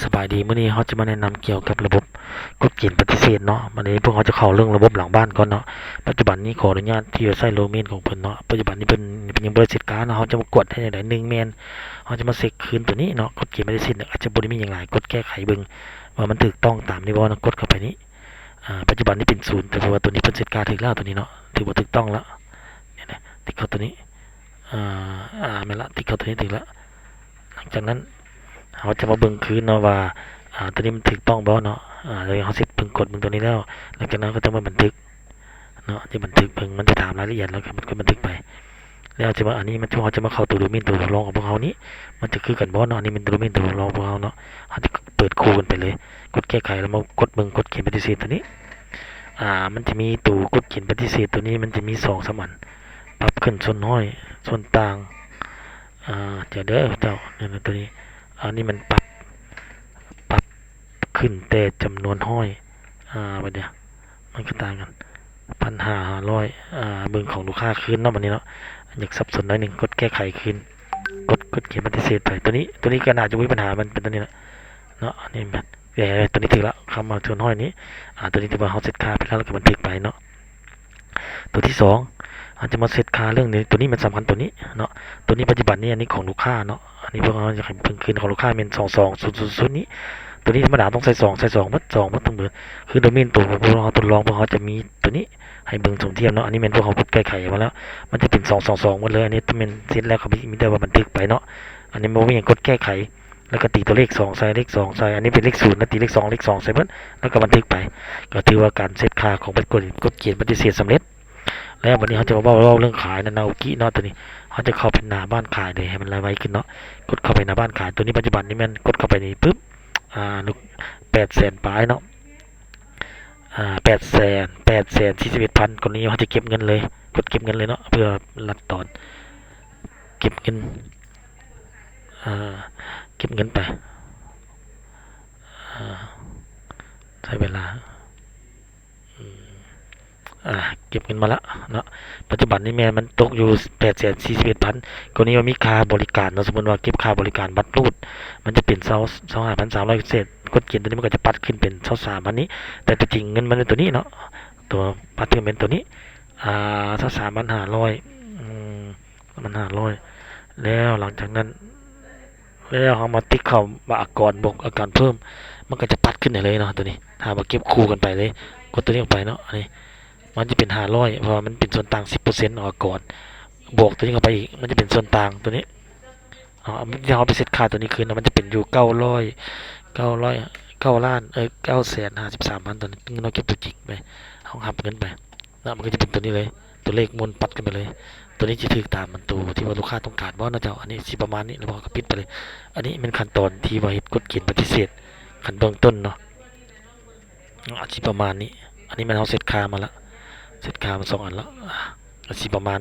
สบายดีมื้อนี้เขาจะมาแนะนำเกี่ยวกับระบบกดเกณฑ์ปฏิเสธเนาะวันนี้พวกเขาจะเข้าเรื่องระบบหลังบ้านก่อนเนาะปัจจุบันนี้ขออนุญาตที่จะใช้โลเมนของเพิ่นเนาะปัจจุบันนี้เป็นยังบ่ได้เสร็จการเนาะเขาจะมากดให้ได้1แม่นเขาจะมาเช็คคืนตัวนี้เนาะกดเกณฑ์ปฏิเสธอาจจะบ่ได้มีหยังหลายกดแก้ไขเบิ่งว่ามันถูกต้องตามที่บ่เนาะกดเข้าไปนี้ปัจจุบันนี้เป็น0แต่ว่าตัวนี้เพิ่นเสร็จการถูกแล้วตัวนี้เนาะถือว่าถูกต้องแล้วเนี่ยนะติ๊กเข้าตัวนี้แม่นละติ๊กเข้าตัวนี้ถูกแล้วหลังจากนั้นเขาจะมาเบิ่งคืนเนาะว่าตัวนี้มันถูกต้องบ่เนาะแล้วเขาสิเพิ่งกดเบิ่งตัวนี้แล้วหลังจากนั้นก็จะมาบันทึกเนาะที่บันทึกเพิ่งมันจะถามรายละเอียดแล้วมันก็บันทึกไปแล้วจะมาอันนี้มันเขาจะมาเข้าตัวโดเมนตัวทดลองของพวกเขานี้มันจะคือกันบ่เนาะอันนี้เป็นโดเมนตัวทดลองของพวกเขาเนาะเขาจะเปิดคู่กันไปเลยกดแก้ไขแล้วมากดเบิ่งกดเขียนปฏิเสธตัวนี้มันจะมีตัวกดเขียนปฏิเสธตัวนี้มันจะมี2-3อันปรับขึ้นส่วนน้อยส่วนต่างเดี๋ยวเด้อเจ้าเนี่ยตัวนี้อันนี้มันปรับขึ้นแต่จำนวนห้อยบัดเนี้ยมันก็ต่างกัน1,500เบิ่งของลูกค้าคืนเนาะบัดนี้เนาะอยากสับสนหน่อยหนึงกดแก้ไขคืนกดเขียนปฏิเสธไปตัวนี้ก็น่าจะมีปัญหามันเป็นตัวนี้แหละเนาะอันนี้แบบตัวนี้ถึงแล้วคำว่าจำนวนห้อยนี้ตัวนี้ถือว่าเฮาเซตค่าไปแล้วก็บันทึกไปเนาะตัวที่2อาจจะมาเซตค่าเรื่องนี้ตัวนี้มันสำคัญตัวนี้เนาะตัวนี้ปัจจุบันนี้อันนี้ของลูกค้าเนาะอันนี้พวกเราจะให้เพิ่งคืนของลูกค้าเป็น2200นี้ตัวนี้ธรรมดาต้องใส่2มัด2มัดทั้งเบิดคือโดเมนตัวพวกเราทดลองพวกเขาจะมีตัวนี้ให้เบิ่งสมเทียมเนาะอันนี้เป็นพวกเขากดแก้ไขมาแล้วมันจะเป็น222หมดเลยอันนี้เป็นเซตแล้วเขามีแต่ว่าบันทึกไปเนาะอันนี้บ่มีหยังกดแก้ไขแล้วก็ตีตัวเลข2ใส่เลข2ใส่อันนี้เป็นเลข0นะตีเลข2ใส่เบิดแล้วก็บันทึกไปก็ถือว่าการเซตค่าของกดเขียนปฏิเสธสำเร็จแล้ววันนี้เขาจะมาเล่าเรื่องขายนะนาโอกิเนาะตัวนี้เขาจะเข้าเป็นหน้าบ้านขายเลยให้มันไวขึ้นเนาะกดเข้าไปหน้าบ้านขายตัวนี้ปัจจุบันนี้มันกดเข้าไปนี่ปึ๊บลูก800,000ปลายเนาะ841,041,000คนนี้เขาจะเก็บเงินเลยกดเก็บเงินเลยเนาะเพื่อรัดตอนเก็บเงินเก็บเงินไปใช้เวลาเก็บเงินมาละเนาะปัจจุบันนี้แม่มันตกอยู่841,000คนนี้มันมีค่าบริการเนาะสมมติว่าเก็บค่าบริการบัตรรูดมันจะเป็น25,300เศษกดเขียนตัวนี้มันก็จะปัดขึ้นเป็น23,000นี้แต่ตัวจริงเงินมันเป็นตัวนี้เนาะตัวปัดขึ้นเป็นตัวนี้23,500มัน500แล้วหลังจากนั้นแล้วเขามาติ๊กเข้ามาอากรบวกอาการเพิ่มมันก็จะปัดขึ้นได้เลยเนาะตัวนี้ถ้ามาเก็บคู่กันไปเลยกดตัวนี้ออกไปเนาะอันนี้มันจะเป็น500เพราะมันเป็นส่วนต่าง10%ออกก่อนบวกตัวนี้เข้าไปอีกมันจะเป็นส่วนต่างตัวนี้ที่เราไปเซตค่าตัวนี้คืนมันจะเป็นอยู่900 953,000ตัวนี้เราเก็บตัวจริงไปเอาหับเงินไปแล้วมันก็จะเป็นตัวนี้เลยตัวเลขมวลปัดกันไปเลยตัวนี้จะถือตามมันตัวที่ว่าลูกค้าต้องการว่านะเจ้าอันนี้สิประมาณนี้แล้วพอก็ปิดไปเลยอันนี้เป็นขั้นตอนที่ว่ากดเขียนปฏิเสธขั้นเบื้องต้นเนาะอาชีพประมาณนี้อันนี้มันเอาเซตค่ามาละเซตค่ามา2 อันแล้วอาชีพประมาณ